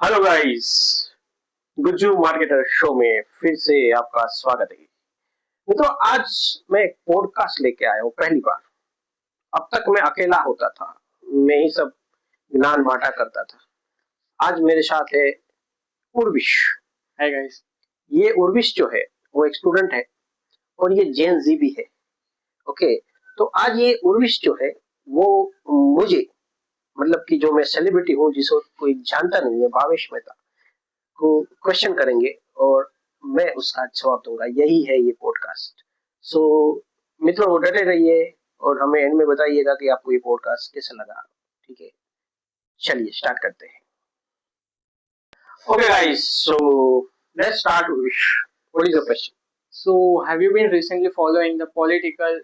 Hello guys, Gujju marketer show में फिर से आपका स्वागत है। मित्रों, आज मैं एक पॉडकास्ट लेके आया हूँ पहली बार। अब तक मैं अकेला होता था, मैं ही सब ज्ञान बांटा करता था। आज मेरे साथ है उर्विश। Hi guys. ये उर्विश जो है वो एक स्टूडेंट है और ये जेन जी भी है। ओके, तो आज ये उर्विश जो है वो मुझे मतलब कि जो मैं सेलिब्रिटी हूँ जिसको कोई जानता नहीं है, भावेश मेहता को क्वेश्चन करेंगे और मैं उसका जवाब दूंगा। यही है ये पॉडकास्ट। सो मित्रों, डटे रहिए और हमें एंड में बताइएगा कि आपको ये पॉडकास्ट कैसा लगा। ठीक है, चलिए स्टार्ट करते हैं। Okay guys, so let's start wish. What is your question? So, have you been recently following the political,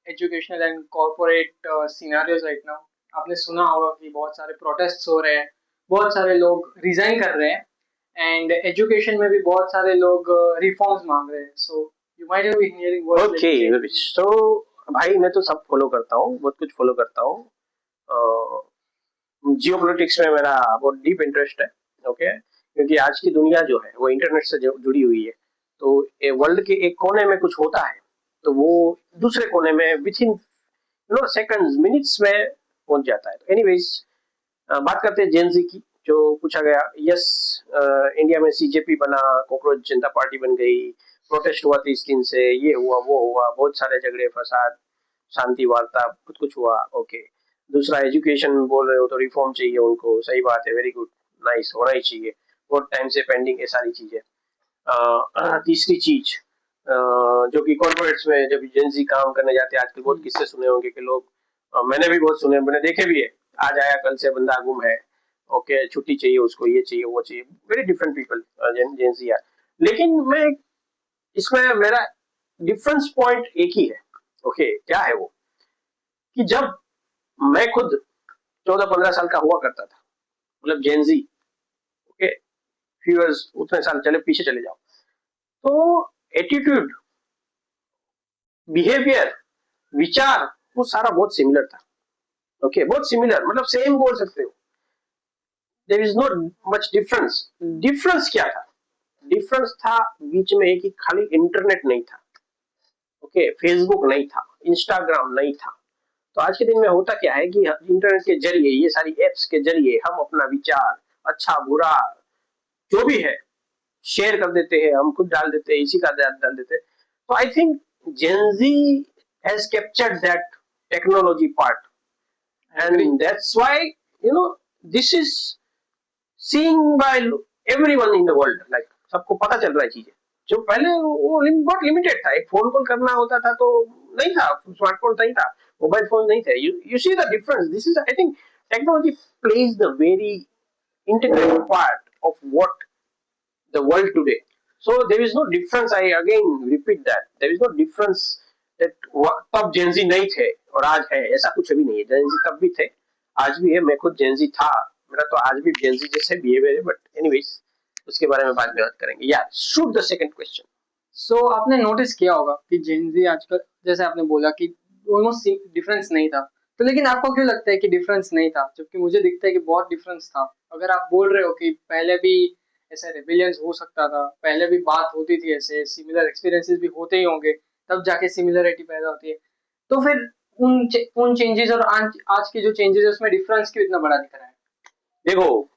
educational and corporate scenarios right now? आपने सुना होगा कि बहुत सारे प्रोटेस्ट्स हो रहे हैं, बहुत सारे लोग रिजाइन कर रहे हैं एंड एजुकेशन में भी बहुत सारे लोग रिफॉर्म्स मांग रहे हैं. So you might have been hearing words okay like wish, तो भाई मैं तो सब फॉलो करता हूँ, बहुत कुछ फॉलो करता हूँ। जियो पॉलिटिक्स में मेरा बहुत डीप इंटरेस्ट है। ओके, क्योंकि आज की दुनिया जो है वो इंटरनेट से जुड़ी हुई है। तो वर्ल्ड के एक कोने में कुछ होता है तो वो दूसरे कोने में विथ इन सेकंड्स मिनट्स में पहुंच जाता है। तो एनीवेज, बात करते हैं जेनजी की। जो पूछा गया, यस, इंडिया में सीजेपी बना, कॉकरोच जनता पार्टी बन गई, प्रोटेस्ट हुआ 30 दिन से, ये हुआ वो हुआ, बहुत सारे झगड़े फसाद, शांति वार्ता, बहुत कुछ हुआ। ओके, दूसरा एजुकेशन में बोल रहे हो तो रिफॉर्म चाहिए उनको, सही बात है, वेरी गुड, नाइस, होना ही चाहिए, बहुत टाइम से पेंडिंग है सारी चीजें। तीसरी चीज, जो कि कॉर्पोरेट्स में जब एजेंसी काम करने जाते हैं, आजकल बहुत किस्से सुने होंगे कि लोग, मैंने भी बहुत सुने, मैंने देखे भी है, आज आया कल से बंदा गुम है। ओके, छुट्टी चाहिए उसको, ये चाहिए वो चाहिए, वेरी डिफरेंट पीपल एजेंसी है। लेकिन मैं इसमें मेरा डिफरेंस पॉइंट एक ही है। ओके, क्या है वो कि जब मैं खुद 14-15 साल का हुआ करता था, मतलब जेनजी, ओके, फ्यू इयर्स, उतने साल चले पीछे चले जाओ, तो एटीट्यूड, बिहेवियर, विचार, वो सारा बहुत सिमिलर था। ओके, बहुत सिमिलर, मतलब सेम बोल सकते हो। There is no much difference. Difference क्या था? डिफरेंस था बीच में एक ही, खाली इंटरनेट नहीं था। ओके, फेसबुक नहीं था, इंस्टाग्राम नहीं था। तो आज के दिन में होता क्या है कि इंटरनेट के जरिए, ये सारी एप्स के जरिए हम अपना विचार, अच्छा बुरा जो भी है, शेयर कर देते हैं, हम खुद डाल देते हैं, इसी का डाल देते हैं। तो I think Gen Z has captured that technology part, and that's why this is seen by everyone in the world, like सबको पता चल रहा है चीजें। जो पहले वो बहुत लिमिटेड था, एक फोन कॉल करना होता था तो नहीं था, स्मार्टफोन नहीं था, मोबाइल फोन नहीं थे। You see the difference. This is, I think, technology plays the very integrated part of what the world today. So there is no difference. I again repeat that there is no difference that तब Gen Z नहीं थे और आज है, ऐसा कुछ भी नहीं है। जेंजी तब भी थे, आज भी है। मैं खुद जेंजी था, मेरा तो आज भी जेंजी जैसे बिहेवियर है। बट एनीवेज, उसके बारे में बाद में बात करेंगे। या शूट द सेकंड क्वेश्चन। सो आपने नोटिस किया होगा कि जेनजी आजकल, जैसे आपने बोला कि ऑलमोस्ट डिफरेंस नहीं था, तो लेकिन आपको क्यों लगता है कि डिफरेंस नहीं था, जबकि मुझे दिखता है कि बहुत डिफरेंस था? अगर आप बोल रहे हो कि पहले भी ऐसा रेबिलियंस हो सकता था, पहले भी बात होती थी, ऐसे सिमिलर एक्सपीरियंसेस भी होते ही होंगे, तब जाके सिमिलरिटी पैदा होती है, तो फिर उन चेंजेस और आज के जो चेंजेस है उसमें डिफरेंस क्यों इतना बड़ा दिख रहा है? देखो,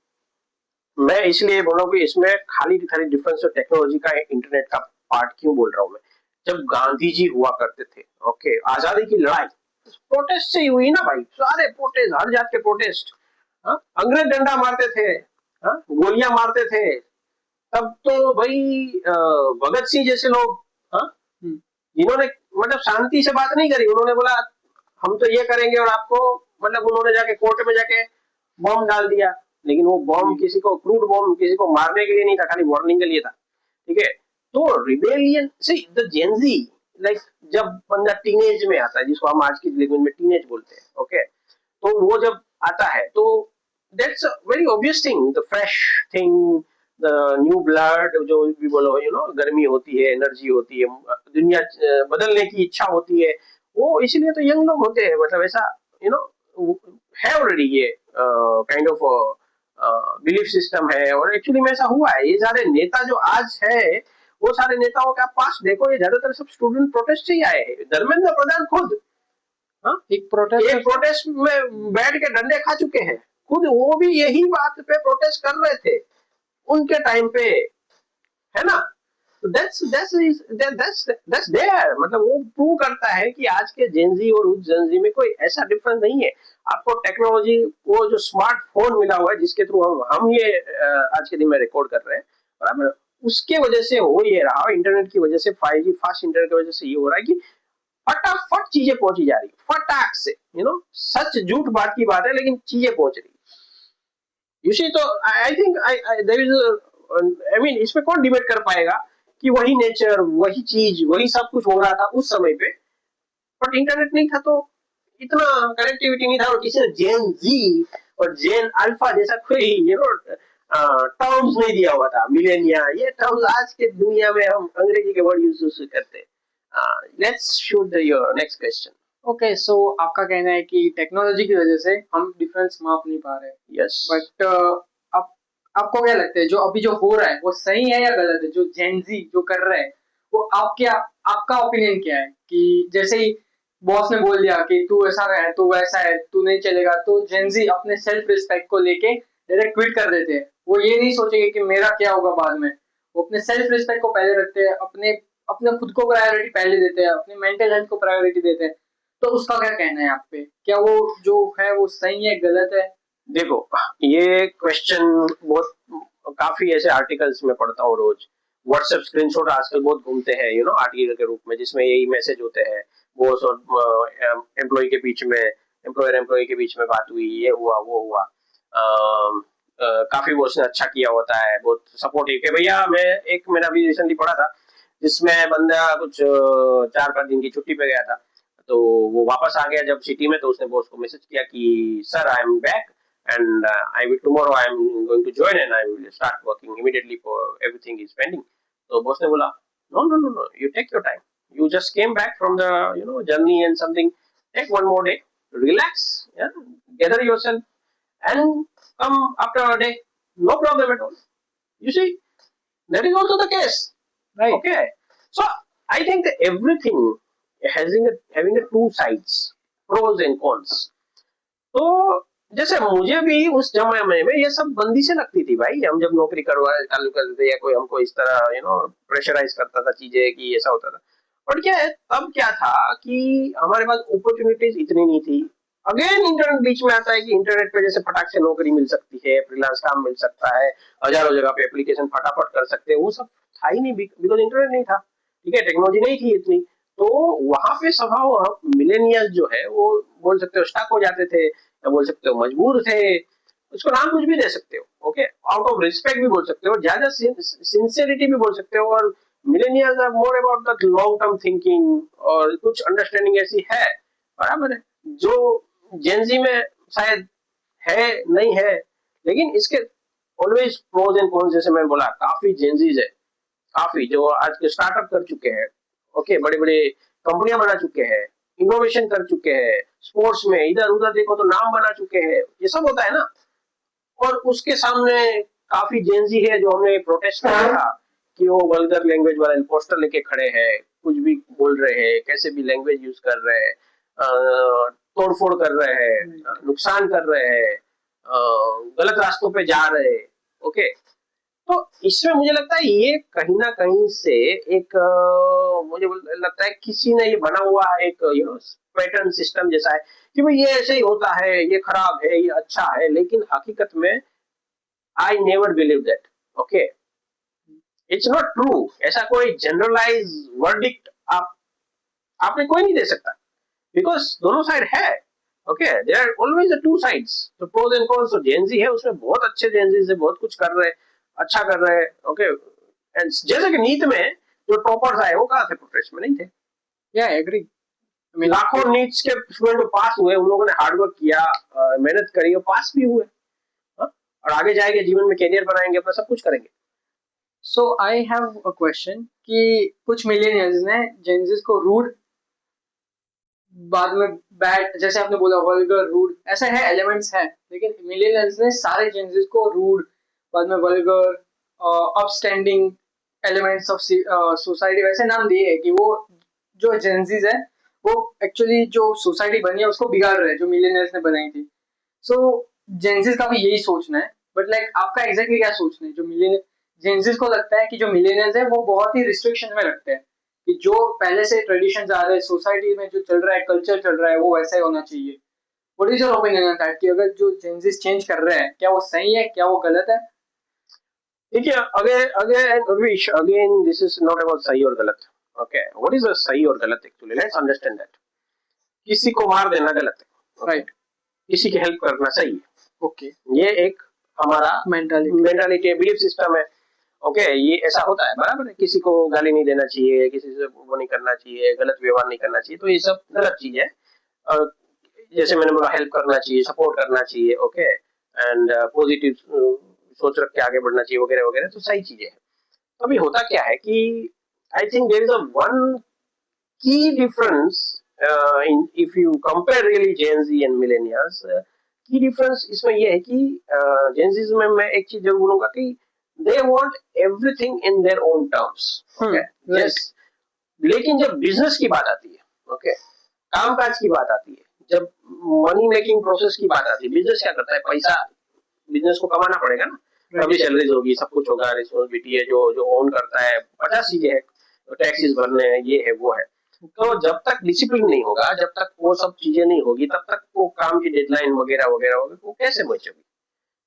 मैं इसलिए बोल रहा हूँ कि इसमें खाली खाली डिफरेंस तो टेक्नोलॉजी का, इंटरनेट का पार्ट क्यों बोल रहा हूँ मैं। जब गांधी जी हुआ करते थे, ओके, आजादी की लड़ाई प्रोटेस्ट से ही हुई ना भाई, सारे प्रोटेस्ट, हर जात के प्रोटेस्ट। अंग्रेज डंडा मारते थे, गोलियां मारते थे, तब तो भाई भगत सिंह जैसे लोग, हाँ, जिन्होंने मतलब शांति से बात नहीं करी, उन्होंने बोला हम तो ये करेंगे और आपको, मतलब उन्होंने जाके कोर्ट में जाके बॉम्ब डाल दिया। लेकिन वो बॉम्ब किसी को, क्रूड बॉम्ब किसी को मारने के लिए नहीं था, खाली वार्निंग के लिए था। ठीक है, तो रिबेलियन से द जेनजी, लाइक जब बंदा टीनेज में आता है, जिसको हम आज की लैंग्वेज में टीनेज बोलते हैं, ओके, तो वो जब आता है तो that's a very obvious thing, the fresh thing, the new blood, जो भी बोलो, गर्मी होती है, एनर्जी होती है, दुनिया बदलने की इच्छा होती है। वो इसलिए तो यंग लोग होते हैं, मतलब ऐसा यू नो है ऑलरेडी ये काइंड ऑफ बिलीफ सिस्टम है, और एक्चुअली में ऐसा हुआ है। ये सारे नेता जो आज है, वो सारे नेताओं का पास देखो, ये ज्यादातर सब स्टूडेंट प्रोटेस्ट से ही आए हैं। धर्मेंद्र प्रधान खुद एक प्रोटेस्ट एक प्रोटेस्ट में बैठ के डंडे खा चुके हैं, खुद वो भी यही बात पे प्रोटेस्ट कर रहे थे उनके टाइम पे, है ना। दैट्स देयर, मतलब वो प्रूव करता है कि आज के जेनजी और उस जेनजी में कोई ऐसा डिफरेंस नहीं है। आपको टेक्नोलॉजी, वो जो स्मार्टफोन मिला हुआ है जिसके थ्रू हम ये आज के दिन में रिकॉर्ड कर रहे हैं, बराबर, उसके वजह से हो ये रहा, इंटरनेट की वजह से, 5G फास्ट इंटरनेट की वजह से ये हो रहा है कि फटाफट चीजें पहुंची जा रही, फटाक से, सच झूठ बात की बात है, लेकिन चीजें पहुंच रही। यू सी, तो I think there is, I mean, इसमें कौन डिबेट कर पाएगा कि वही नेचर, वही चीज, वही सब कुछ हो रहा था उस समय पे, बट इंटरनेट नहीं था तो इतना कनेक्टिविटी नहीं था, और किसी ने जेन जी और जेन अल्फा जैसा कोई टर्म्स नहीं दिया हुआ था, मिलेनिया, ये टर्म्स आज के दुनिया में हम अंग्रेजी के वर्ड यूज करते हैं। Let's shoot your next question. Okay, so आपका कहना है कि टेक्नोलॉजी की वजह से हम डिफरेंस माप नहीं पा रहे, यस, बट आप आपको क्या लगता है जो अभी जो हो रहा है वो सही है या गलत है? जो जेनजी जो कर रहा है वो आपका ओपिनियन क्या है? कि जैसे ही बॉस ने बोल दिया कि तू ऐसा है, तू वैसा है, तू नहीं चलेगा, तो जेनजी अपने सेल्फ रिस्पेक्ट को लेके डायरेक्ट ट्वीट कर देते हैं। वो ये नहीं सोचेंगे कि मेरा क्या होगा बाद में। वो अपने सेल्फ रिस्पेक्ट को पहले रखते हैं, अपने अपने खुद को प्रायोरिटी पहले देते हैं, अपने मेंटल हेल्थ को प्रायोरिटी देते हैं। तो उसका क्या कहना है आप पे? क्या वो जो है वो सही है, गलत है? देखो, ये क्वेश्चन बहुत, काफी ऐसे आर्टिकल्स में पढ़ता हूँ रोज। व्हाट्सएप स्क्रीनशॉट आजकल बहुत घूमते हैं, आर्टिकल के रूप में, जिसमें यही मैसेज होते हैं, बॉस और एम्प्लॉय के बीच में, एम्प्लॉयर एम्प्लॉय के बीच में बात हुई, ये हुआ वो हुआ। काफी बॉस ने अच्छा किया होता है, बहुत सपोर्टिव के भैया। मैं एक, मैंने अभी रिसेंटली पढ़ा था जिसमें बंदा कुछ 4-5 दिन की छुट्टी पे गया था, तो वो वापस आ गया जब सिटी में, तो उसने बॉस को मैसेज किया कि sir, I am back and I will tomorrow I am going to join and I will start working immediately for everything is pending. So boss ने बोला, no, you take your time, you just came back from the journey and something, take one more day, relax, yeah, gather yourself and come after a day, no problem at all. You see, that is also the case, Right. okay. So I think that everything having a two sides, pros and cons. तो जैसे मुझे भी उस जमाने में ये सब बंदी से लगती थी भाई, हम जब नौकरी करवा चालू करते थे या कोई हमको इस तरह प्रेशराइज करता था चीजें कि ऐसा होता था। और क्या है, तब क्या था कि हमारे पास अपॉर्चुनिटीज इतनी नहीं थी। अगेन इंटरनेट बीच में आता है कि इंटरनेट पे जैसे फटाक से नौकरी मिल सकती है, फ्रीलांस काम मिल सकता है, हजारों जगह पे एप्लीकेशन फटाफट कर सकते हैं, वो सब था ही नहीं, बिकॉज इंटरनेट नहीं था, ठीक है, टेक्नोलॉजी नहीं थी इतनी। तो वहां पे स्वभाव मिलेनियल्स जो है वो, बोल सकते हो, स्टक हो जाते थे, या बोल सकते हो मजबूर थे, उसको नाम कुछ भी दे सकते हो, ओके, आउट ऑफ रिस्पेक्ट भी बोल सकते हो, ज्यादा सिंसियरिटी भी बोल सकते हो। और millennials are more about the long term thinking, और कुछ अंडरस्टैंडिंग ऐसी है, बराबर है, जो जेनजी में शायद है नहीं है। लेकिन इसके ऑलवेज प्रोज एंड कॉन्स, जैसे मैं बोला, काफी जेनजीज है, काफी जो आज के स्टार्टअप कर चुके हैं, ओके, बड़े बड़े कंपनियां बना चुके हैं, इनोवेशन कर चुके हैं, स्पोर्ट्स में इधर उधर देखो तो नाम बना चुके हैं, ये सब होता है ना। और उसके सामने काफी जेनजी है जो हमने प्रोटेस्ट किया था कि वो वल्गर लैंग्वेज वाला पोस्टर लेके खड़े हैं, कुछ भी बोल रहे हैं, कैसे भी लैंग्वेज यूज कर रहे हैं, तोड़फोड़ कर रहे हैं, नुकसान कर रहे हैं, गलत रास्तों पे जा रहे हैं, ओके। तो इसमें मुझे लगता है ये कहीं ना कहीं से एक, मुझे लगता है किसी ने ये बना हुआ एक पैटर्न सिस्टम जैसा है कि भाई ये ऐसे ही होता है, ये खराब है, ये अच्छा है, लेकिन हकीकत में I never believe that, okay, it's not true. ऐसा कोई जनरलाइज वर्डिक्ट आपने कोई नहीं दे सकता, बिकॉज दोनों साइड है, okay, there are always the two sides, तो प्रोज एंड कॉन्स। तो जेनजी है, उसमें बहुत अच्छे जेनजी से बहुत कुछ कर रहे हैं, अच्छा कर रहे हैं, ओके। एंड जैसे कि नीट में जो टॉपर्स आए वो कहाँ थे, प्रोटेस्ट में नहीं थे। या एग्री, लाखों नीट्स के स्टूडेंट पास हुए, उन लोगों ने हार्डवर्क किया, मेहनत करी और पास भी हुए, हाँ? और आगे जाएंगे, जीवन में कैरियर बनाएंगे, अपना सब कुछ करेंगे। सो आई हैव अ क्वेश्चन कि कुछ मिलेनियल्स ने जेनजीज को रूड बाद में बैड, जैसे आपने बोला वल्गर, रूड, ऐसा है, एलिमेंट्स है, लेकिन मिलेनियल्स ने सारे जेंजीज को रूड, बाद में vulgar, upstanding elements of society वैसे नाम दिए हैं कि वो जो जेंजीज है वो एक्चुअली जो सोसाइटी बनी है उसको बिगाड़ रहे हैं जो मिलेनियल्स ने बनाई थी। सो जेंजीज का भी यही सोचना है, बट लाइक आपका एग्जैक्टली क्या सोचना है? जो मिलेनियल जेंजीज को लगता है कि जो मिलेनियल्स है वो बहुत ही रिस्ट्रिक्शन में रखते हैं कि जो पहले से ट्रेडिशन आ रहे हैं सोसाइटी में, जो चल रहा है, कल्चर चल रहा है, वो वैसा ही होना चाहिए। What is your opinion on that कि अगर जो जेंजीज चेंज कर रहे हैं क्या वो सही है, क्या वो गलत है? देखिए, again again Ravish, again this is not about सही और गलत। ओके, व्हाट इज सही और गलत? एक्चुअली लेट्स अंडरस्टैंड दैट किसी को मार देना गलत है, राइट। किसी की हेल्प करना सही है। ओके। ये एक हमारा मेंटालिटी। मेंटालिटी, बिलीफ सिस्टम है। ओके, ये ऐसा होता है, बराबर है। किसी को गाली नहीं देना चाहिए, किसी से वो नहीं करना चाहिए, गलत व्यवहार नहीं करना चाहिए, तो ये सब गलत चीज है। और जैसे मैंने बोला, हेल्प करना चाहिए, सपोर्ट करना चाहिए, ओके, एंड पॉजिटिव सोच रख के आगे बढ़ना चाहिए, वगैरह वगैरह, तो सही चीजें हैं। तो अभी होता क्या है कि I think there is a one key difference in if you compare really Gen Z and millennials, key difference इसमें ये है कि Gen Z में मैं एक चीज जरूर बोलूंगा कि they want everything in their own terms, okay, yes, लेकिन जब बिजनेस की बात आती है, ओके, कामकाज की बात आती है, जब मनी मेकिंग प्रोसेस की बात आती है, बिजनेस क्या करता है? पैसा, बिजनेस को कमाना पड़ेगा ना, तभी सैलरीज होगी, सब कुछ होगा, रिस्पॉन्सिबिलिटी है, जो जो ओन करता है, 50 चीजें हैं, टैक्सेस भरने हैं, ये है वो है। तो जब तक डिसिप्लिन नहीं होगा, जब तक वो सब चीजें नहीं होगी, तब तक वो काम की डेडलाइन वगैरह वगैरह होगी, वो कैसे बचेगी?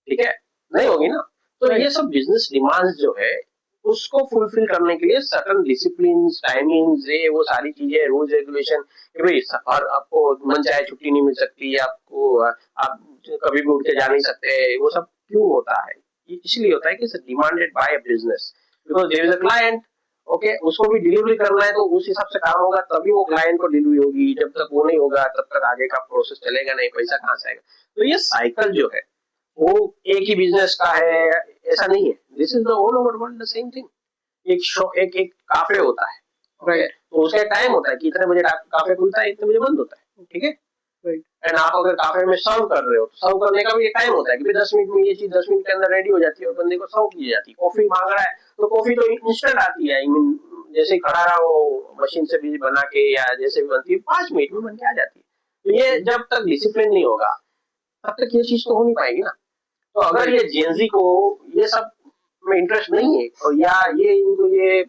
ठीक है, नहीं होगी ना। तो ये सब बिजनेस डिमांड्स जो है, उसको फुलफिल करने के लिए सर्टन डिसिप्लिन, टाइमिंग्स, ये वो सारी चीजें, रूल्स रेगुलेशन, कि भाई और आपको मन चाहे छुट्टी नहीं मिल सकती, आपको आप कभी भी उठ के जा नहीं सकते, वो सब क्यों होता है? इसलिए होता है कि demanded by a business, because there is a client, okay, उसको भी डिलीवरी करना है, तो उस हिसाब से काम होगा, तभी वो क्लाइंट को डिलीवरी होगी। जब तक वो नहीं होगा, तब तक आगे का प्रोसेस चलेगा नहीं, पैसा कहाँ से आएगा? तो ये साइकिल जो है, वो एक ही बिजनेस का है ऐसा नहीं है। This is the all over world the same thing. एक एक काफे होता है, राइट, तो उसका टाइम होता है कि इतने बजे काफे खुलता है, इतने बजे बंद होता है, ठीक है। एंड आप अगर काफे में सर्व कर रहे हो, तो सर्व करने का भी एक टाइम होता है कि 10 मिनट में ये चीज 10 मिनट के अंदर रेडी हो जाती है और बंदे को सर्व की जाती है। कॉफी मांग रहा है, तो कॉफी तो इंस्टेंट आती है, आई मीन जैसे ही खड़ा रहा वो मशीन से भी बना के या जैसे भी बनती है, 5 मिनट में बन के आ जाती है। तो ये जब तक डिसिप्लिन नहीं होगा, तब तक ये चीज तो हो नहीं पाएगी ना। तो अगर ये जेनजी को ये सब में इंटरेस्ट नहीं है, और या ये इनको ये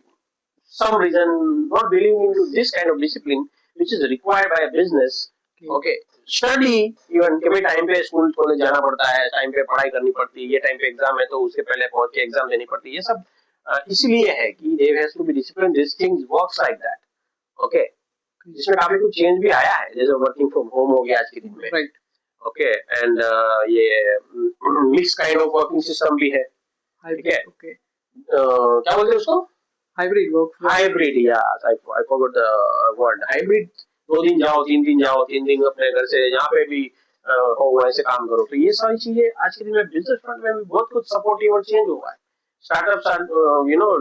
some reason not believing into this kind of discipline which is required by a business, okay, study, even के भाई टाइम पे स्कूल कॉलेज जाना पड़ता है, टाइम पे पढ़ाई करनी पड़ती है, ये टाइम पे एग्जाम है तो उसके पहले पहुंच के एग्जाम देनी पड़ती है, ये सब इसलिए है कि there has to be discipline, this things works like that, okay. जिसमें काफी कुछ चेंज भी आया है, जैसे वर्किंग फ्रॉम होम हो गया आज के दिन में, राइट, ओके, एंड ये mix kind of working system भी है, ठीक है, ओके, क्या बोलते हैं उसको? हाइब्रिड वर्क, हाइब्रिड, या I forgot the word, hybrid. 2 दिन जाओ, 3 दिन जाओ, 3 दिन अपने घर से यहाँ पे भी हो, ऐसे काम करो। तो ये सारी चीजें आज के दिन में बिजनेस फ्रंट में भी बहुत कुछ सपोर्टिव और चेंज हुआ है। Startups are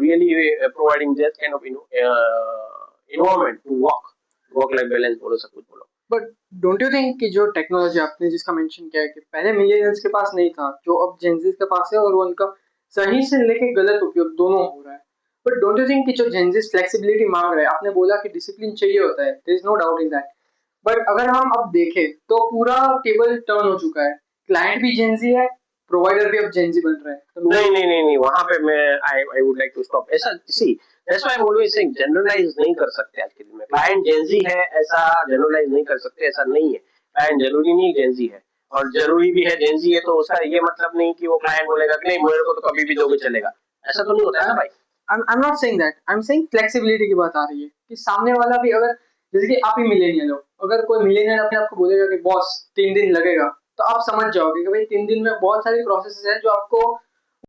really providing that kind of environment to work life balance बोलो, सब कुछ बोलो। बट डोंट यू थिंक कि जो टेक्नोलॉजी आपने जिसका मेंशन किया है कि पहले मिलेनियल्स के पास नहीं था, जो अब जेनजीज के पास है, और वो उनका सही से लेके गलत उपयोग दोनों हो रहा है, बट डोंट यू थिंक कि जो जेनजीज फ्लेक्सिबिलिटी मांग रहे हैं, आपने बोला कि डिसिप्लिन चाहिए होता है, there is no doubt in that, but अगर हम अब देखें तो पूरा टेबल टर्न हो चुका है, क्लाइंट भी जेनजी है, प्रोवाइडर भी अब जेनजी बन रहा है, तो नहीं नहीं नहीं नहीं, वहां पे मैं I would like to stop. ऐसा see, that's why I am always saying, generalise नहीं कर सकते आज के दिन में। क्लाइंट जेनजी है ऐसा जनरलाइज नहीं कर सकते, ऐसा नहीं है। क्लाइंट जरूरी नहीं जेनजी है, और जरूरी भी है जेनजी है तो उसका ये मतलब नहीं कि वो क्लाइंट बोलेगा कि नहीं मेरे को तो कभी भी दोगे चलेगा, ऐसा तो नहीं होता है ना भाई। I'm not saying that. I'm saying flexibility की बात आ रही है कि सामने वाला भी, अगर जैसे कि आप ही मिलेनियल हो, अगर कोई मिलेनियल अपने आपको बोलेगा कि बॉस 3 दिन लगेगा, तो आप समझ जाओगे कि भाई 3 दिन में बहुत सारी प्रोसेस है जो आपको